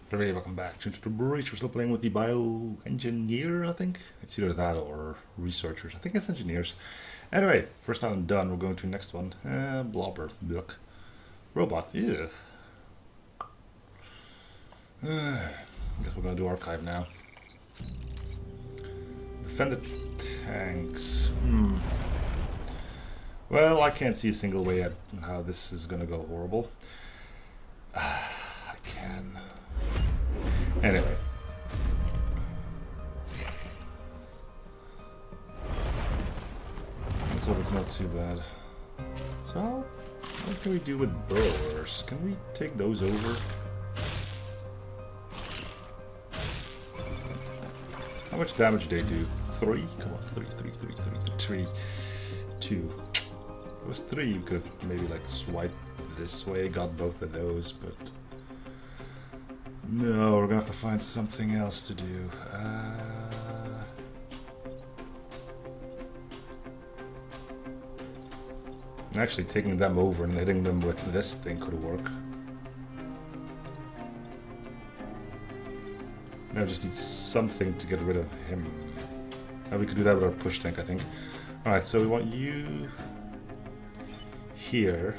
Hey, welcome back to the breach. We're still playing with the bioengineer, I think. It's either that or researchers. I think it's engineers. Anyway, first time I'm done, we're going to the next one. Blobber. Look. Robot. Ew. Guess we're going to do archive now. Defended tanks. Well, I can't see a single way at how this is going to go horrible. I can. Anyway. Let's hope it's not too bad. So, what can we do with burrowers? Can we take those over? How much damage do they do? 3? Come on, 3. 2. It was 3, you could have maybe like swiped this way, got both of those, but... No, we're gonna have to find something else to do. Actually, taking them over and hitting them with this thing could work. Now we just need something to get rid of him. Now we could do that with our push tank, I think. Alright, so we want you here.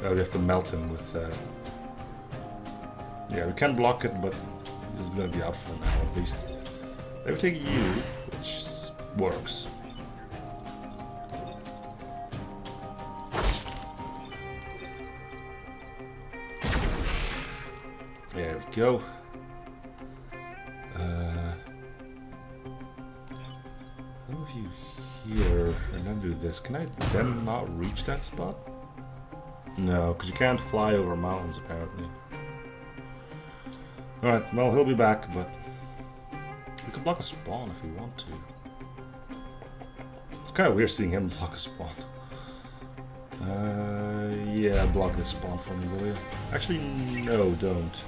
We have to melt him with... Yeah, we can block it, but this is going to be out for now, at least. They would take you, which works. There we go. Move you here, and then do this. Can I then not reach that spot? No, because you can't fly over mountains, apparently. Alright, well, he'll be back, but... We can block a spawn if we want to. It's kind of weird seeing him block a spawn. Yeah, block this spawn for me, will you? Actually, no, don't.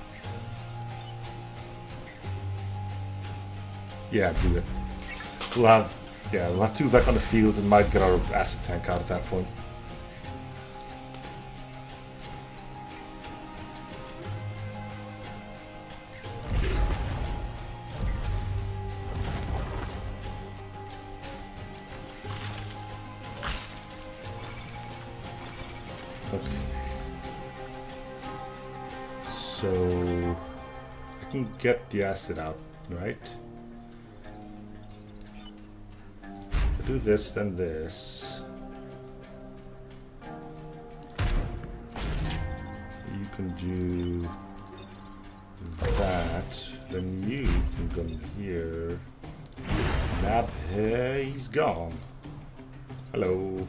Yeah, do it. We'll have 2 Vec on the field and might get our acid tank out at that point. Okay. So I can get the acid out, right? I do this, then this. You can do that. Then you can come here. Nab, he's gone. Hello.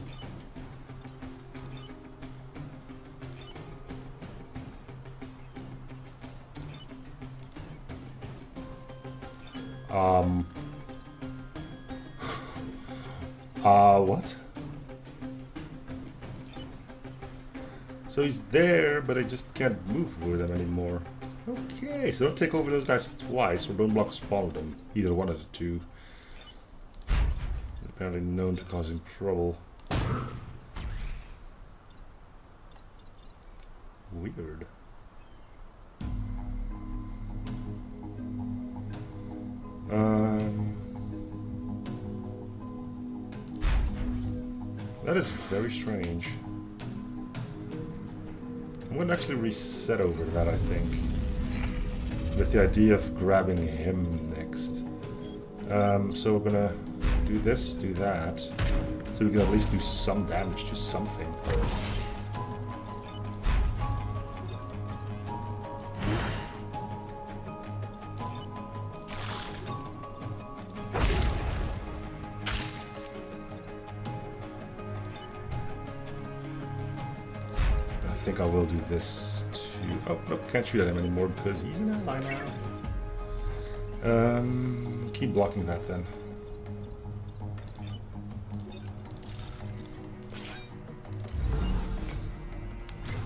What? So he's there, but I just can't move with him anymore. Okay, so don't take over those guys twice, or don't block spawn with them. Either one of the two. Apparently known to causing trouble. Weird. That is very strange. I'm going to actually reset over that, I think. With the idea of grabbing him next. So we're going to do this, do that. So we can at least do some damage to something. I think I will do this too. Oh, no, can't shoot at him anymore because he's an ally now. Keep blocking that then.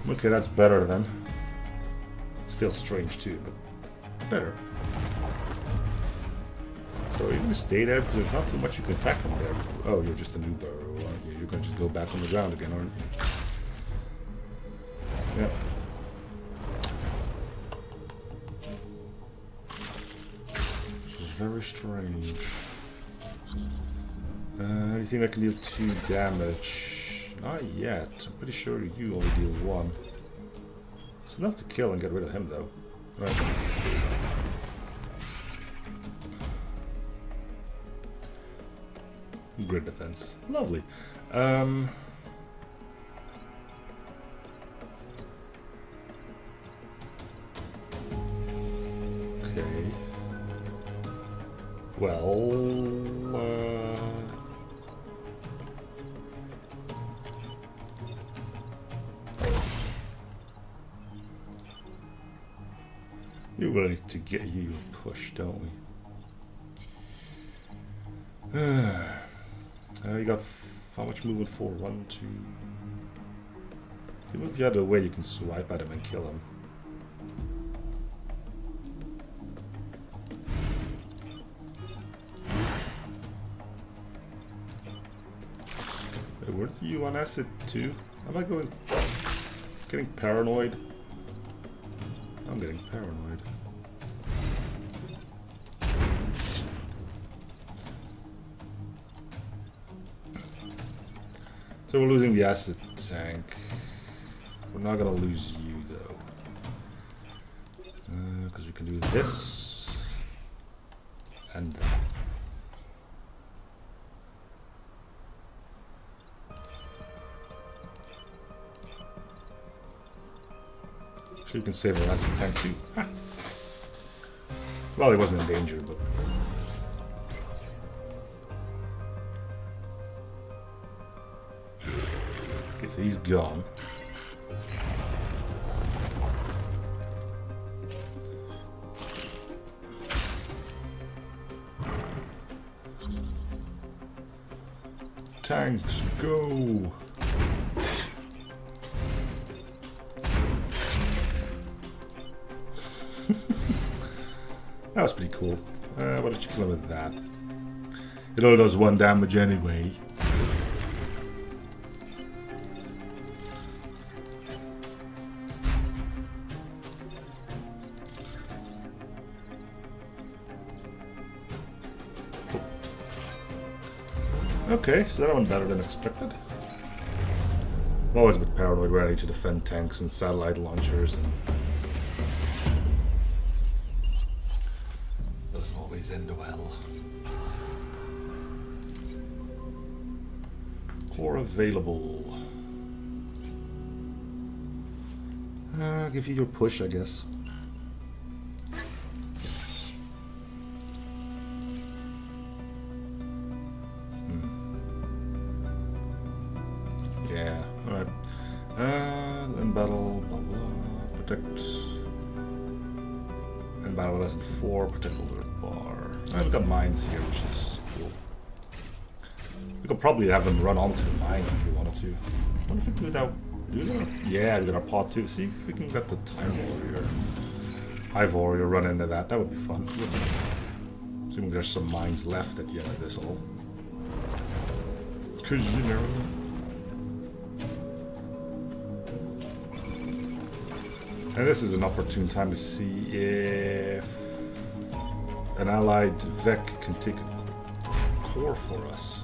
Okay, that's better then. Still strange too, but better. So you're gonna stay there because there's not too much you can attack from there. Oh, you're just a new burrow, aren't you? You're gonna just go back on the ground again, aren't you? Yep. very strange. Anything that can deal 2 damage? Not yet. I'm pretty sure you only deal 1. It's enough to kill and get rid of him, though. Right. Grid defense. Lovely. Okay. Well... we really need to get you a push, don't we? You got how much movement for? 1, 2. If you move the other way, you can swipe at him and kill him. Wait, weren't you on acid too? Am I getting paranoid? I'm getting paranoid. So we're losing the acid tank. We're not gonna lose you though. Because we can do this and that. So you can save our acid tank too. Well, he wasn't in danger, but... Okay, so he's gone. Tanks, go! That was pretty cool. Why don't you kill him with that? It only does 1 damage anyway. Okay, so that went better than expected. I'm always a bit paranoid where I need to defend tanks and satellite launchers and... doesn't always end well. Core available. I'll give you your push, I guess. Yeah, alright. In battle, blah blah. Protect. In battle lesson 4, protect alert bar. We've got mines here, which is cool. We could probably have them run onto the mines if we wanted to. I wonder if we can do that. Yeah, we got our pod too. See if we can get the time warrior. Hive warrior run into that. That would be fun. Assuming there's some mines left at the end of this all. Cause you know. And this is an opportune time to see if an allied Vec can take a core for us.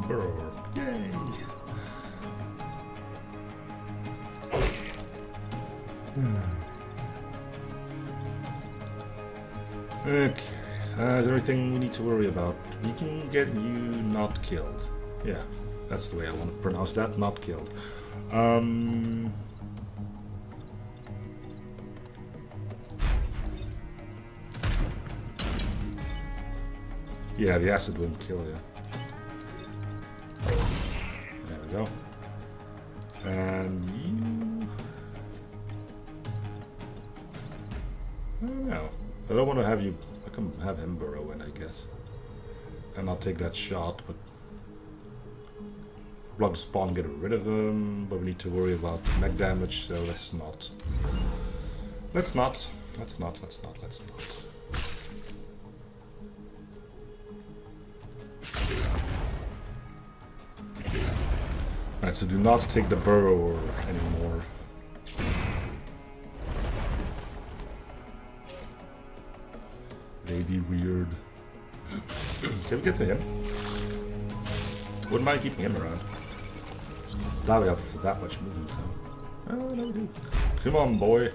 Brr. Yay! Okay. Is there anything we need to worry about? We can get you not killed. Yeah. That's the way I want to pronounce that, not killed. Yeah, the acid wouldn't kill you. There we go. And you... I don't know. I don't want to have you... I can have him burrow in, I guess. And I'll take that shot, but... block spawn, get rid of him, but we need to worry about mech damage, so let's not. Let's not. Alright, so do not take the burrower anymore. be weird. Can we get to him? Wouldn't mind keeping him around. Now we have that much movement though. Oh, no we do. Come on, boy.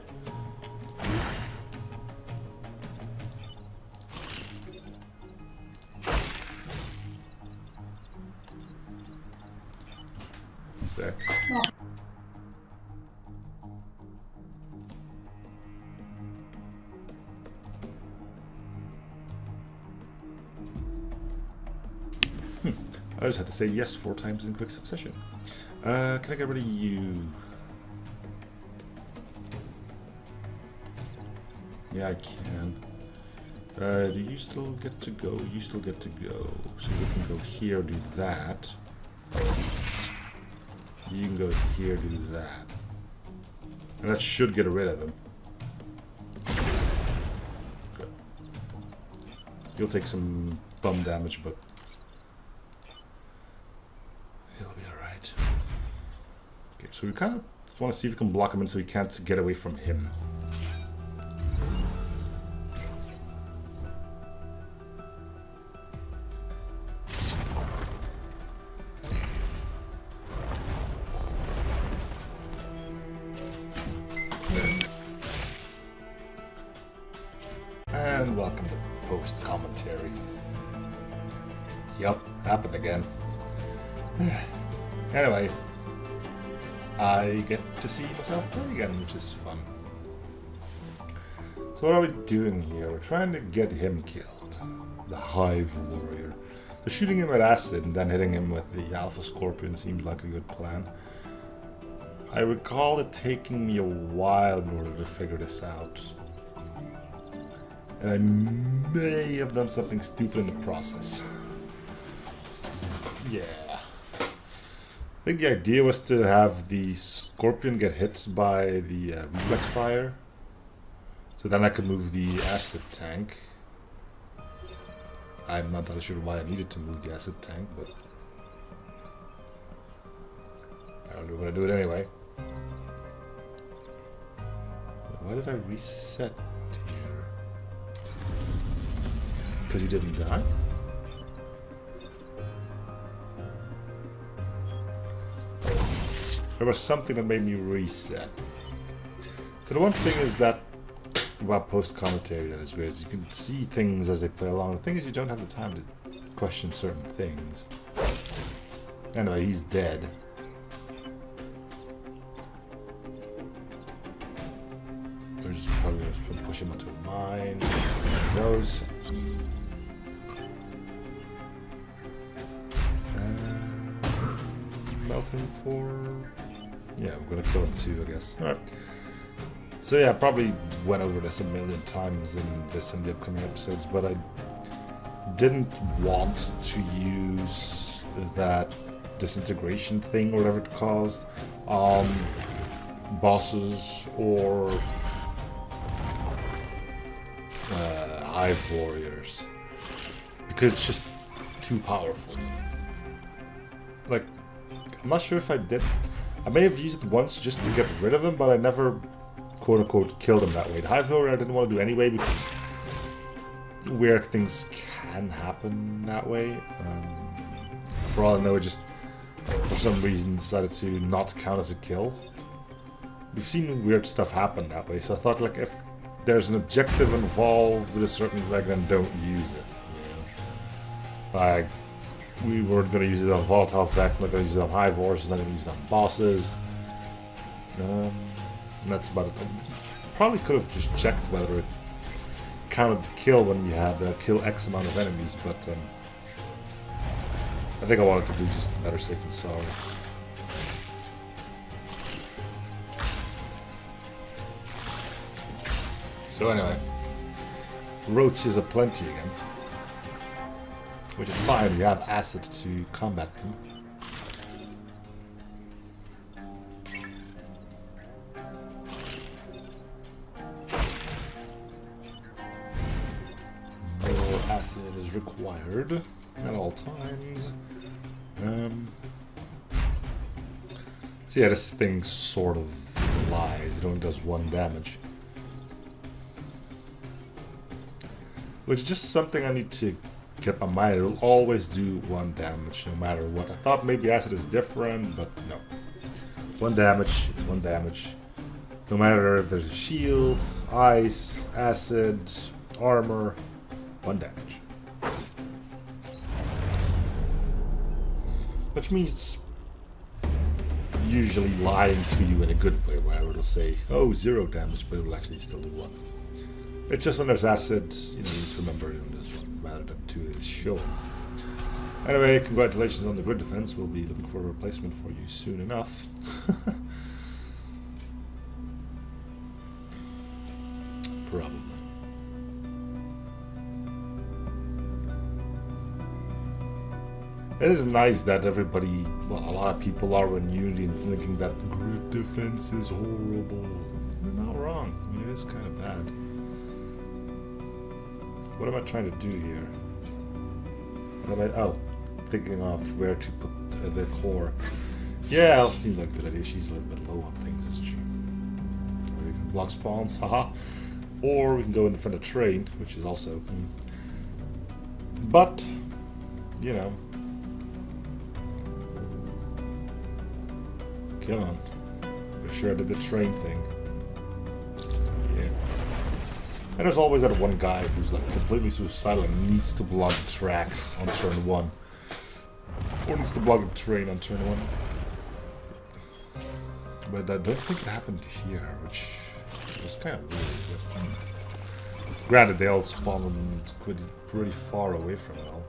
What's there? I just had to say yes 4 times in quick succession. Can I get rid of you? Yeah, I can. Do you still get to go? You still get to go. So you can go here, do that. You can go here, do that. And that should get rid of him. Good. You'll take some bum damage, but he'll be alright. Okay, so we kind of want to see if we can block him in so we can't get away from him. And welcome to post-commentary. Yup, happened again. Anyway, I get to see myself play again, which is fun. So what are we doing here? We're trying to get him killed. The Hive Warrior. So shooting him with acid and then hitting him with the Alpha Scorpion seems like a good plan. I recall it taking me a while in order to figure this out. And I may have done something stupid in the process. Yeah. I think the idea was to have the Scorpion get hit by the reflex fire. So then I could move the acid tank. I'm not entirely sure why I needed to move the acid tank, but I'm going to do it anyway. Why did I reset here? Because he didn't die? There was something that made me reset. So the one thing is that about post-commentary that is great is you can see things as they play along. The thing is you don't have the time to question certain things. Anyway, he's dead. We're just probably going to push him into a mine. There he goes. Melt him for... Yeah, I'm gonna kill him too, I guess. Alright. So yeah, I probably went over this a million times in this and the upcoming episodes, but I didn't want to use that disintegration thing, or whatever it caused, on bosses or Hive Warriors. Because it's just too powerful. Like, I'm not sure if I did. I may have used it once just to get rid of him, but I never, quote-unquote, killed him that way. The Hive Warrior I didn't want to do anyway because weird things can happen that way. For all I know, it just, for some reason, decided to not count as a kill. We've seen weird stuff happen that way, so I thought, like, if there's an objective involved with a certain leg, then don't use it. You know? Like, we weren't going to use it on volatile effect, we're not going to use it on Hive Warriors, we're not going to use it on bosses. And that's about it. Probably could have just checked whether it counted the kill when we had kill X amount of enemies, but I think I wanted to do just better safe than sorry. So anyway, roaches aplenty again. Which is fine, we have assets to combat them. More acid is required at all times. So yeah, this thing sort of lies, it only does 1 damage. which is just something I need to keep in mind. It'll always do 1 damage no matter what. I thought maybe acid is different, but no. 1 damage is 1 damage. No matter if there's a shield, ice, acid, armor, 1 damage. Which means usually lying to you in a good way, where it'll say, oh, 0 damage, but it'll actually still do 1. It's just when there's acid, you need to remember in this one, rather than 2 is showing. Anyway, congratulations on the grid defense. We'll be looking for a replacement for you soon enough. Probably. It is nice that everybody, well, a lot of people are in Unity and thinking that grid defense is horrible. They're not wrong. I mean, it is kind of bad. What am I trying to do here? What am I, oh, thinking of where to put the core. Yeah, it seems like a good idea. She's a little bit low on things, isn't she? Or we can block spawns, haha. Or we can go in front of train, which is also... But, you know... Come on. For sure I did the train thing. Yeah. And there's always that one guy who's like completely suicidal and needs to block the tracks on turn 1. Or needs to block the train on turn 1. But I don't think it happened here, which is kind of weird. But, granted, they all spawn pretty far away from it all.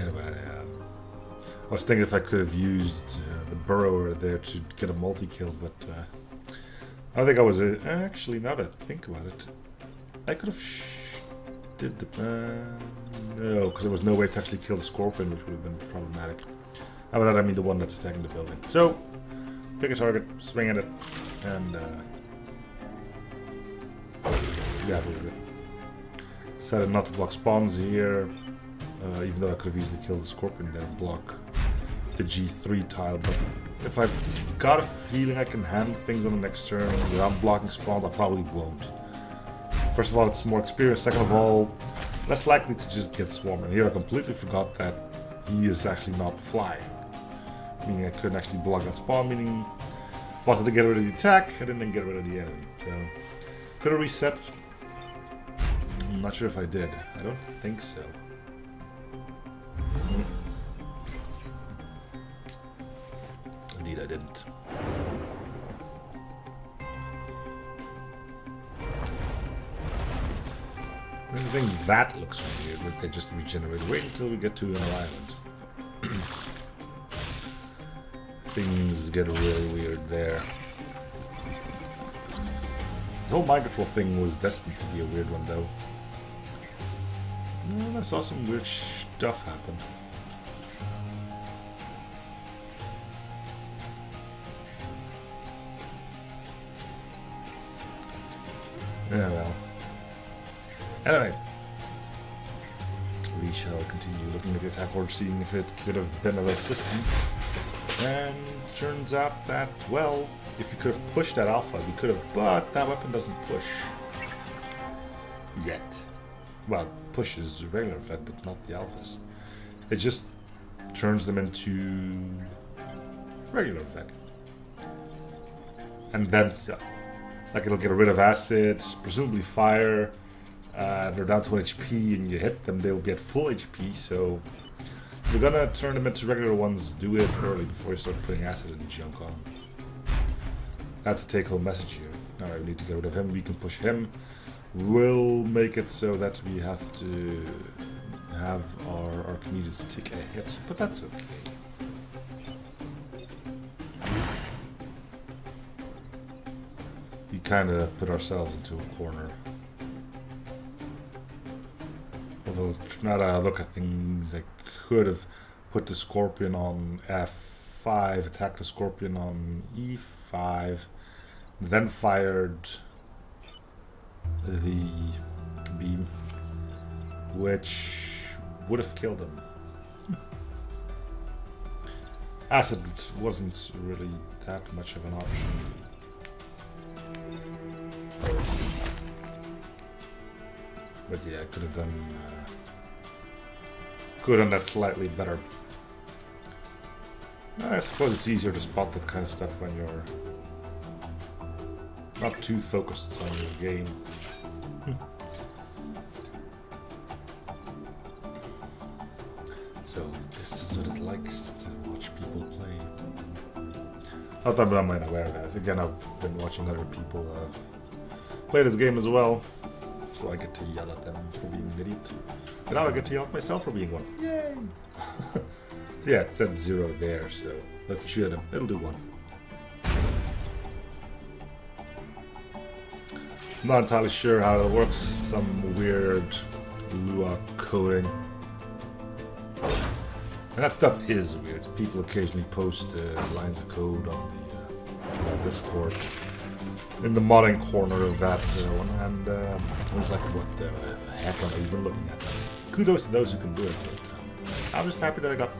Anyway, I was thinking if I could have used the burrower there to get a multi-kill, but I don't think I was... actually, now that I think about it, I could have did the... no, because there was no way to actually kill the scorpion, which would have been problematic. By that I mean the one that's attacking the building. So, pick a target, swing at it, and yeah, we're good. Decided not to block spawns here, even though I could have easily killed the scorpion there and block the G3 tile. But if I've got a feeling I can handle things on the next turn without blocking spawns, I probably won't. First of all, it's more experience. Second of all, less likely to just get swarmed. And here I completely forgot that he is actually not flying. Meaning I couldn't actually block that spawn, meaning I wanted to get rid of the attack, I didn't get rid of the enemy. So, could have reset. I'm not sure if I did. I don't think so. Indeed I didn't. I think that looks weird, like they just regenerate. Wait until we get to an island. Things get really weird there. The whole mind control thing was destined to be a weird one, though. I saw some weird stuff happen. Yeah, well. Anyway. We shall continue looking at the attack order, seeing if it could have been a resistance. And turns out that, well, if we could have pushed that alpha, we could have, but that weapon doesn't push. Yet. Well, pushes the regular effect, but not the alphas. It just turns them into regular effect. And then so. Like it'll get rid of acid, presumably fire. If they're down to 1 HP and you hit them, they'll be at full HP, so... If you're gonna turn them into regular ones, do it early before you start putting acid and junk on. That's a take-home message here. Alright, we need to get rid of him, we can push him. We'll make it so that we have to have our Archimedes take a hit, but that's okay. We kinda put ourselves into a corner. Although, now that I look at things, I could have put the Scorpion on F5, attacked the Scorpion on E5, then fired the beam, which would have killed him. Acid wasn't really that much of an option. But yeah, I could have done that slightly better. I suppose it's easier to spot that kind of stuff when you're not too focused on your game. So this is what it's like to watch people play. Not that I'm aware of that. Again, I've been watching other people play this game as well, so I get to yell at them for being an idiot. And now I get to yell at myself for being one. Yay! So yeah, it said 0 there, so if you shoot him, it'll do 1. I'm not entirely sure how it works. Some weird Lua coding. And that stuff is weird. People occasionally post lines of code on the Discord in the modding corner of that one, and I was like, what the heck am I even looking at? Kudos to those who can do it, but I'm just happy that I got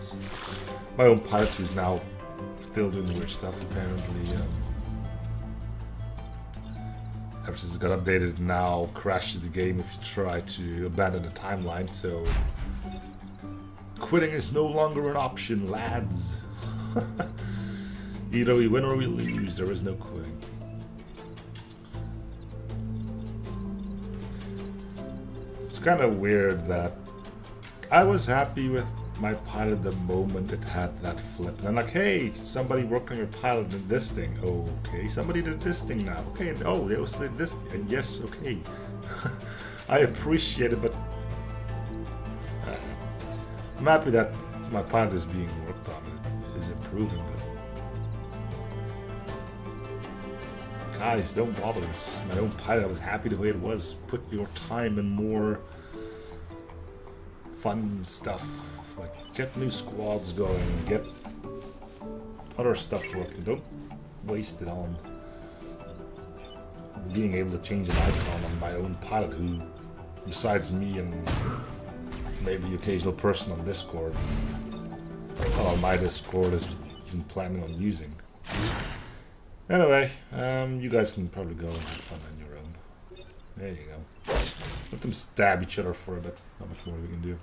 my own pilot who's now still doing weird stuff, apparently. Ever since it got updated, now crashes the game if you try to abandon the timeline, so quitting is no longer an option, lads. Either we win or we lose, there is no quitting. It's kind of weird that I was happy with my pilot the moment it had that flip. And I'm like, hey, somebody worked on your pilot in this thing. Oh, okay, somebody did this thing now. Okay, oh, they also did this thing. And yes, okay. I appreciate it, but I'm happy that my pilot is being worked on. It is improving, but guys, don't bother. It's my own pilot. I was happy the way it was. Put your time in more fun stuff. Like, get new squads going, get other stuff working. Don't waste it on being able to change an icon on my own pilot, who, besides me and maybe the occasional person on Discord, on my Discord, is even planning on using. Anyway, you guys can probably go and have fun on your own. There you go. Let them stab each other for a bit. Not much more we can do.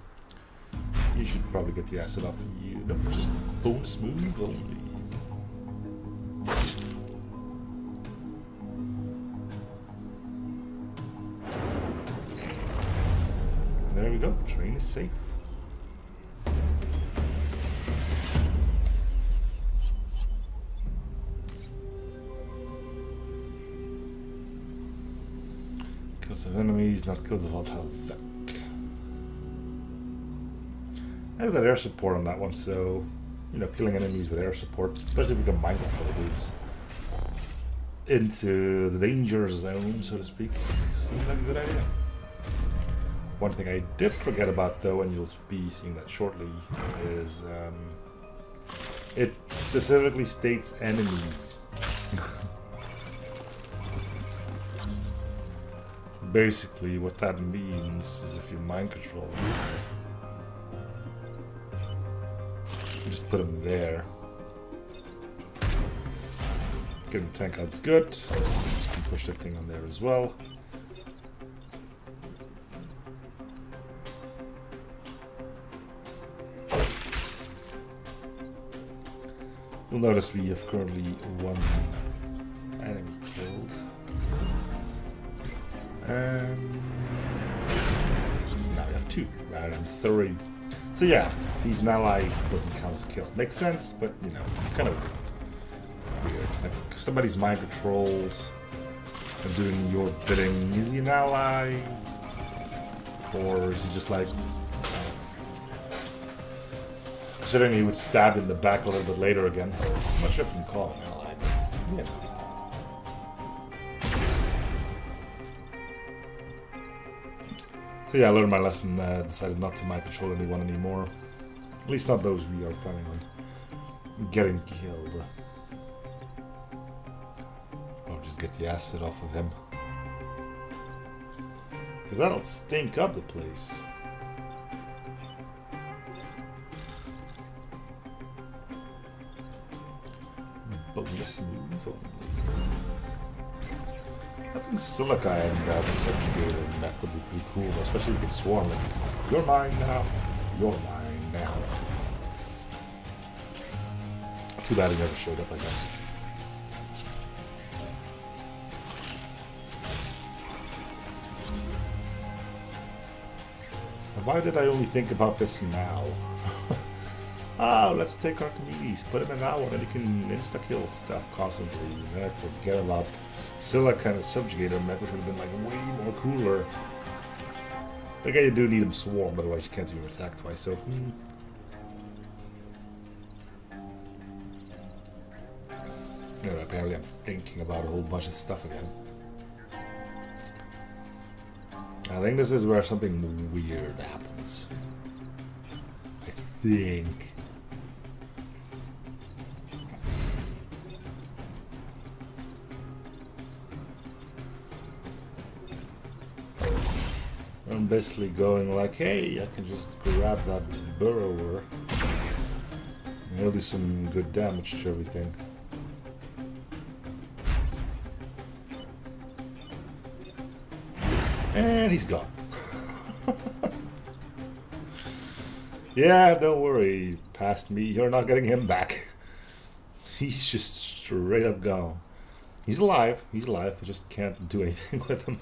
You should probably get the acid off of you. No, just bone smooth only. There we go. Train is safe. Kills of enemies, not kills of volatile effect. I've got air support on that one, so, you know, killing enemies with air support, especially if you can mind control dudes into the danger zone, so to speak, seems like a good idea. One thing I did forget about, though, and you'll be seeing that shortly, is it specifically states enemies. Basically, what that means is if you mind control them, you just put them there. Getting the tank out's good. Just can push that thing on there as well. You'll notice we have currently one enemy killed. Now we have 2 rather than 3. So yeah, if he's an ally, it doesn't count as a kill. Makes sense, but you know, it's kind of weird. Like, if somebody's mind controlled and doing your bidding, is he an ally? Or is he just like... Considering he would stab in the back a little bit later again. I'm not sure if you can call him an ally, but yeah. So yeah, I learned my lesson, decided not to mind control anyone anymore. At least not those we are planning on getting killed. I'll just get the acid off of him. Because that'll stink up the place. Bonus move only. I think Silica and the subjugator mech would be pretty cool, especially if you could swarm it. You're mine now. You're mine now. Too bad he never showed up, I guess. And why did I only think about this now? Let's take Archimedes, put him in that one, and he can insta-kill stuff constantly. And I forget about Silica and a subjugator mech, which would have been like way more cooler. Okay, you do need him swarm, otherwise you can't do your attack twice, so... Anyway, apparently I'm thinking about a whole bunch of stuff again. I think this is where something weird happens. I think. I'm basically going like, hey, I can just grab that burrower. And he'll do some good damage to everything. And he's gone. Yeah, don't worry, past me. You're not getting him back. He's just straight up gone. He's alive. He's alive. I just can't do anything with him.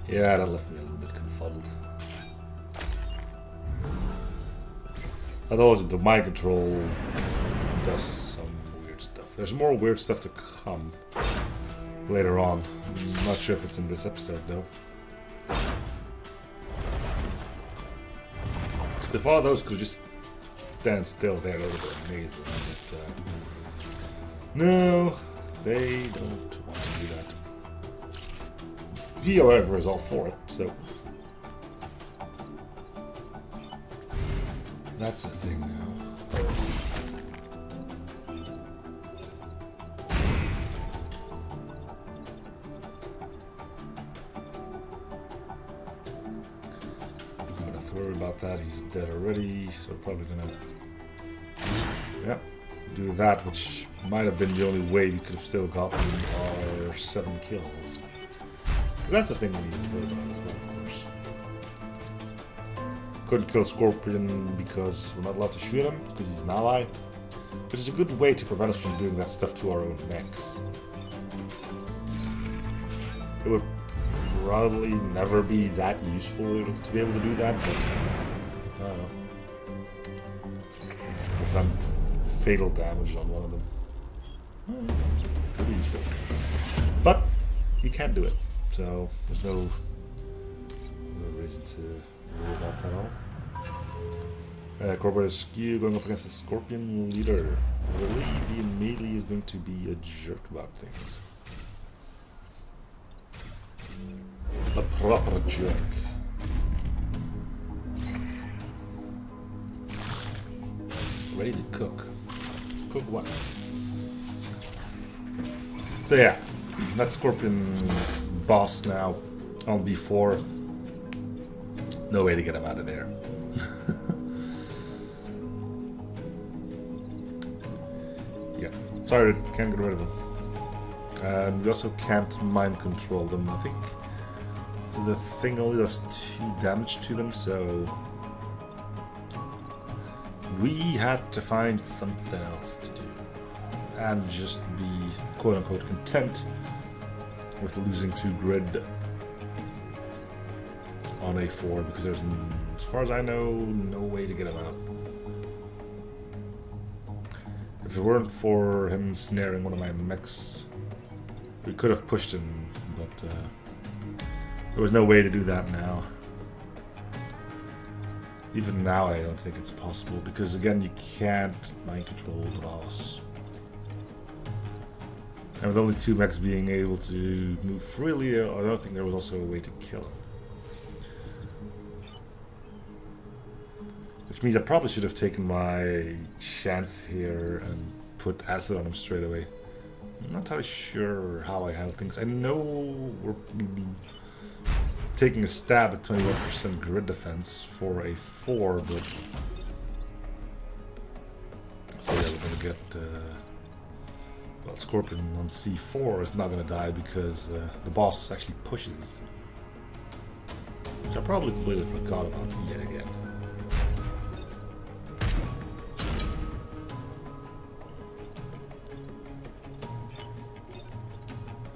Yeah, that left me a little bit confuddled. I told you, the mind control does some weird stuff. There's more weird stuff to come later on. I'm not sure if it's in this episode, though. If all those could just stand still there, that would be amazing. But, no, they don't want to do that. He, however, is all for it, so... That's the thing now. Don't have to worry about that, he's dead already, so we're probably gonna... Yeah, do that, which might have been the only way we could have still gotten our 7 kills. Because that's the thing we need to worry about as well, of course. Couldn't kill Scorpion because we're not allowed to shoot him, because he's an ally. Which is a good way to prevent us from doing that stuff to our own mechs. It would probably never be that useful to be able to do that, but I don't know. To prevent fatal damage on one of them. Pretty useful. But you can't do it, so there's no reason to worry about that at all. Corporate Skew going up against the Scorpion leader. I believe he immediately is going to be a jerk about things. A proper jerk. Ready to cook. Cook what? So yeah, that Scorpion boss now on B4. No way to get him out of there. Yeah, sorry, can't get rid of them. And we also can't mind control them. I think the thing only does 2 damage to them, so we had to find something else to do. And just be quote-unquote content with losing 2 grid on A4, because there's, as far as I know, no way to get him out. If it weren't for him snaring one of my mechs, we could have pushed him, but there was no way to do that now. Even now I don't think it's possible, because again, you can't mind control the boss. And with only 2 mechs being able to move freely, I don't think there was also a way to kill him. Which means I probably should have taken my chance here and put acid on him straight away. I'm not entirely sure how I handle things. I know we're taking a stab at 21% grid defense for a 4, but... So yeah, we're gonna get Well, Scorpion on C4 is not going to die because the boss actually pushes. Which I probably completely forgot about yet again.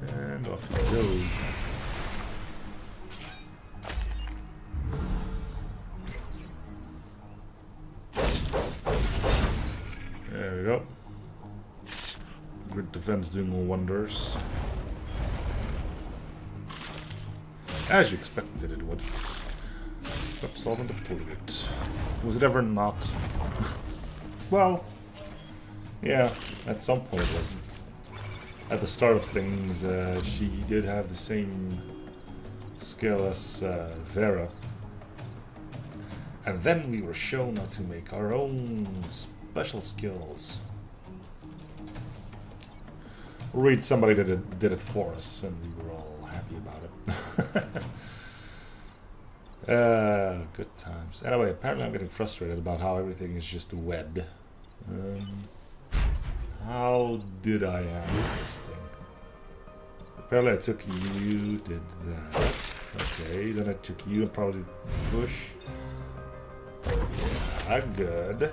And off he goes. There we go. Grid defense doing wonders. As you expected it would. Oops, solvent depleted. Was it ever not? Well, yeah, at some point it wasn't. At the start of things, she did have the same skill as Vera. And then we were shown how to make our own special skills. Read somebody that did it for us, and we were all happy about it. Good times. Anyway, apparently I'm getting frustrated about how everything is just wed. How did I have this thing? Apparently I took you, did that. Okay, then I took you and probably push. Yeah, good.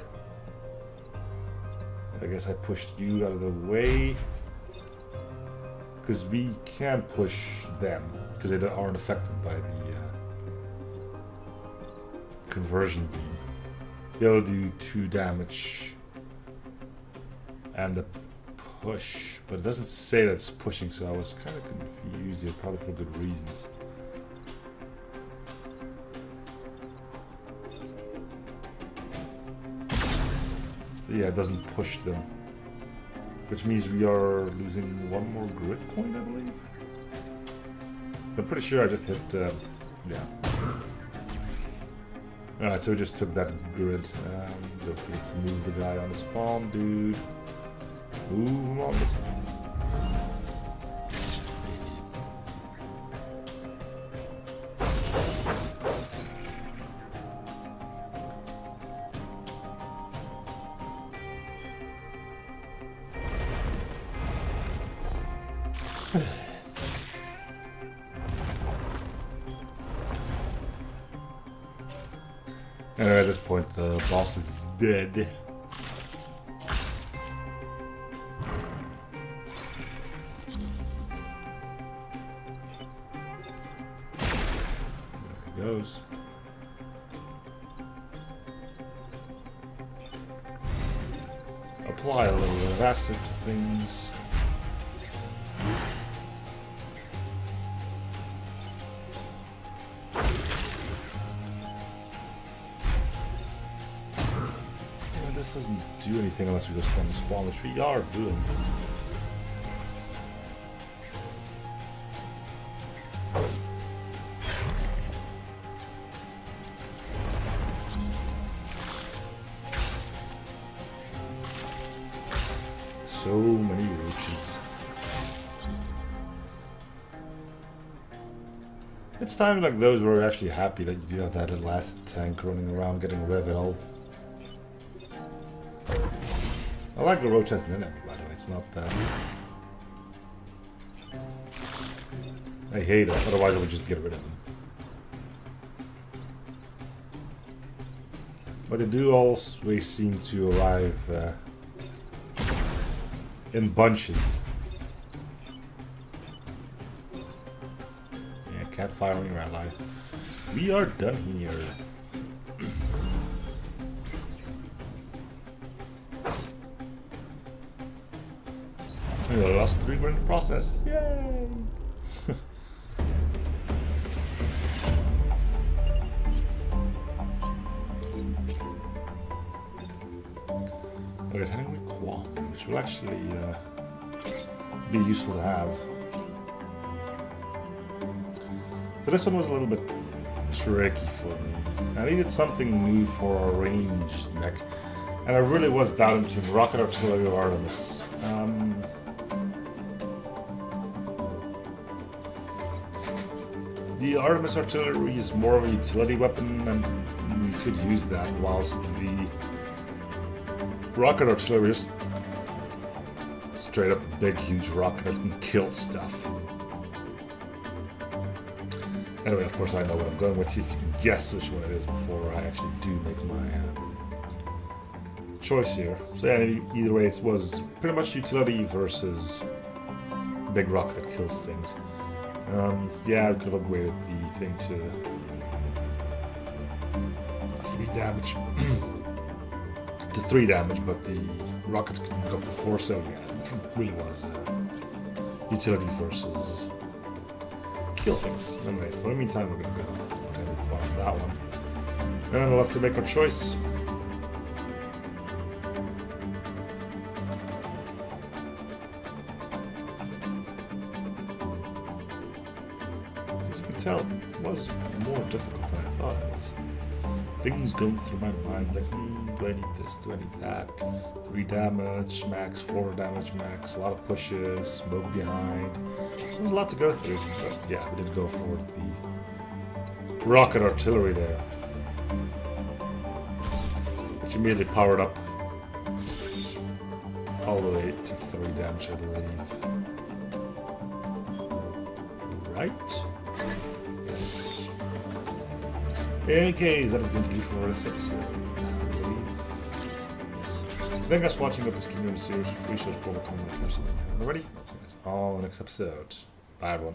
I guess I pushed you out of the way. Because we can push them, because they aren't affected by the conversion beam. They'll do 2 damage and the push, but it doesn't say that it's pushing, so I was kind of confused here, probably for good reasons. Yeah, it doesn't push them. Which means we are losing 1 more grid point, I believe. I'm pretty sure I just hit, yeah. Alright, so we just took that grid. Don't forget to move the guy on the spawn, dude. Move him on the spawn. Anyway, at this point, the boss is dead. There he goes. Apply a little bit of acid to things. This doesn't do anything unless we go stun the spawn, which we are doing. So many roaches. It's times like those where we're actually happy that you do have that last tank running around getting rid of it all. I like the roach as an enemy, by the way, it's not that. I hate it, otherwise I would just get rid of them. But they do always seem to arrive in bunches. Yeah, cat firing your ally. We are done here. We lost 3 in the process. Yay! Okay, Henry Quad, which will actually be useful to have. But this one was a little bit tricky for me. I needed something new for a ranged mech, and I really was down between Rocket Artillery or Artemis. The Artemis artillery is more of a utility weapon, and we could use that, whilst the rocket artillery is straight up a big, huge rocket that can kill stuff. Anyway, of course I know what I'm going with. See if you can guess which one it is before I actually do make my choice here. So yeah, either way, it was pretty much utility versus big rock that kills things. Yeah, I could have upgraded the thing to 3 damage. To 3 damage, but the rocket can go up to 4, so yeah, it really was utility versus kill things. Anyway, for the meantime, we're gonna go on that one. And we'll have to make our choice. As you can tell, it was more difficult than I thought it was. Things going through my mind like, do I need this, do I need that? 3 damage max, 4 damage max, a lot of pushes, smoke behind. There's a lot to go through, but yeah, we did go for the rocket artillery there. Which immediately powered up all the way to 3 damage, I believe. Right? Yes. In any case, that is going to do it for this episode, I believe. Yes. Thank you guys for watching. If you're new in the series, free shows, comment, comment, already. See you guys all in the next episode. Bye, everyone.